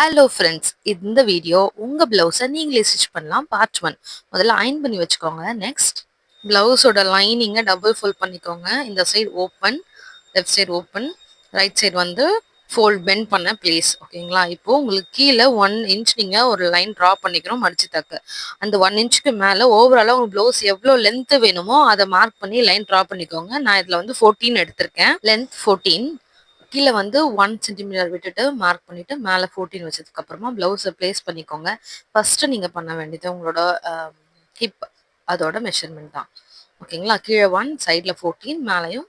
Hello friends, இந்த video உங்கள் ப்ளவுஸை நீங்களே ஸ்டிச் பண்ணலாம் பார்ட் 1. முதல்ல அயன் பண்ணி வச்சுக்கோங்க. நெக்ஸ்ட் ப்ளவுஸோட லைனிங்கை டபுள் ஃபோல்ட் பண்ணிக்கோங்க. இந்த side open, left side open, right side வந்து ஃபோல்ட் பெண்ட் பண்ண பிளேஸ். ஓகேங்களா? இப்போது உங்களுக்கு கீழே 1 இன்ச் நீங்கள் ஒரு லைன் ட்ரா பண்ணிக்கிறோம் மடிச்சு தக்க. அந்த 1 இன்ச்சுக்கு மேலே ஓவராலாக உங்களுக்கு ப்ளவுஸ் எவ்வளோ லென்த்து வேணுமோ அதை மார்க் பண்ணி லைன் ட்ரா பண்ணிக்கோங்க. நான் இதில் வந்து 14 எடுத்திருக்கேன். லென்த் 14. கீழே வந்து 1 சென்டிமீட்டர் விட்டுட்டு மார்க் பண்ணிவிட்டு மேலே 14 வச்சதுக்கப்புறமா ப்ளவுஸை ப்ளேஸ் பண்ணிக்கோங்க. ஃபஸ்ட்டு நீங்கள் பண்ண வேண்டியது உங்களோட ஹிப் அதோட மெஷர்மெண்ட் தான். ஓகேங்களா? கீழே 1, சைடில் 14, மேலேயும்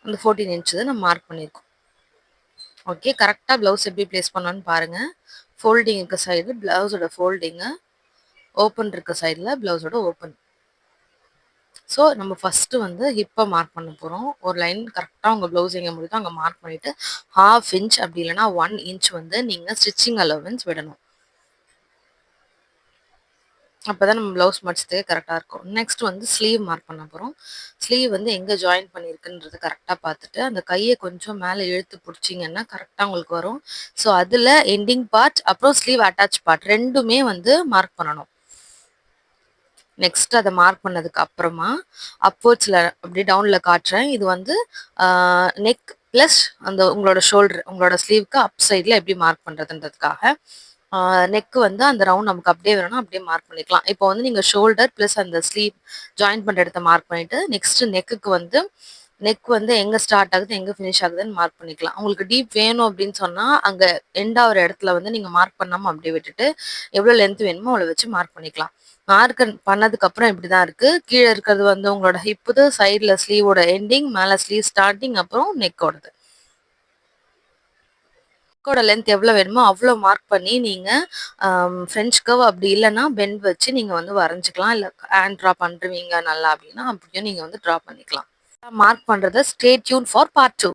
அந்த 14 இன்ச்சு நம்ம மார்க் பண்ணியிருக்கோம். ஓகே, கரெக்டாக ப்ளவுஸ் எப்படி ப்ளேஸ் பண்ணலான்னு பாருங்கள். ஃபோல்டிங் இருக்க சைடு ப்ளவுஸோட ஃபோல்டிங்கு, ஓப்பன் இருக்க சைடில் ப்ளவுஸோட ஓப்பன். ஸோ நம்ம ஃபஸ்ட்டு வந்து ஹிப்பை மார்க் பண்ண போகிறோம். ஒரு லைன் கரெக்டாக உங்கள் ப்ளவுஸ் எங்கே முடியுதோ அங்கே மார்க் பண்ணிவிட்டு 1/2 இன்ச் அப்படி இல்லைனா 1 இன்ச் வந்து நீங்கள் ஸ்டிச்சிங் அலோவன்ஸ் விடணும். அப்போ தான் நம்ம ப்ளவுஸ் மடிச்சதுக்கு கரெக்டாக இருக்கும். நெக்ஸ்ட் வந்து ஸ்லீவ் மார்க் பண்ண போகிறோம். ஸ்லீவ் வந்து எங்கே ஜாயின் பண்ணியிருக்குன்றது கரெக்டாக பார்த்துட்டு அந்த கையை கொஞ்சம் மேலே இழுத்து பிடிச்சிங்கன்னா கரெக்டாக உங்களுக்கு வரும். ஸோ அதில் எண்டிங் பார்ட் அப்புறம் ஸ்லீவ் அட்டாச் பார்ட் ரெண்டுமே வந்து மார்க் பண்ணணும். நெக்ஸ்ட் அதை மார்க் பண்ணதுக்கு அப்புறமா அப்வர்ட்ஸில் அப்படி டவுனில் காட்டுறேன். இது வந்து நெக் ப்ளஸ் அந்த உங்களோட ஷோல்டர் உங்களோட ஸ்லீவ்க்கு அப் சைடில் எப்படி மார்க் பண்ணுறதுன்றதுக்காக நெக்கு வந்து அந்த ரவுண்ட் நமக்கு அப்படியே வேணும்னா அப்படியே மார்க் பண்ணிக்கலாம். இப்போ வந்து நீங்கள் ஷோல்டர் ப்ளஸ் அந்த ஸ்லீவ் ஜாயின் பண்ணுற இடத்த மார்க் பண்ணிவிட்டு நெக்ஸ்ட்டு நெக்குக்கு வந்து நெக் வந்து எங்கே ஸ்டார்ட் ஆகுது எங்கே ஃபினிஷ் ஆகுதுன்னு மார்க் பண்ணிக்கலாம். உங்களுக்கு டீப் வேணும் அப்படின்னு சொன்னால் அங்கே எண்ட் ஆகிற இடத்துல வந்து நீங்கள் மார்க் பண்ணாமல் அப்படியே விட்டுட்டு எவ்வளோ லென்த் வேணுமோ அவ்வளோ வச்சு மார்க் பண்ணிக்கலாம். மார்க் பண்ணதுக்கப்புறம் இப்படி தான் இருக்குது. கீழே இருக்கிறது வந்து உங்களோட ஹிப்புது, சைடில் ஸ்லீவோட எண்டிங், மேலே ஸ்லீவ் ஸ்டார்டிங், அப்புறம் நெக்கோடது. நெக்கோட லென்த் எவ்வளோ வேணுமோ அவ்வளோ மார்க் பண்ணி நீங்கள் ஃப்ரெஞ்ச் கர்வ் அப்படி இல்லைன்னா பெண்ட் வச்சு நீங்கள் வந்து வரைஞ்சிக்கலாம். இல்லை ஹேண்ட் ட்ரா பண்ணுறீங்க நல்லா அப்படின்னா அப்படியும் நீங்கள் வந்து ட்ரா பண்ணிக்கலாம். மார்க் பண்ணுறதை ஸ்டே டியூன் ஃபார் பார்ட் 2.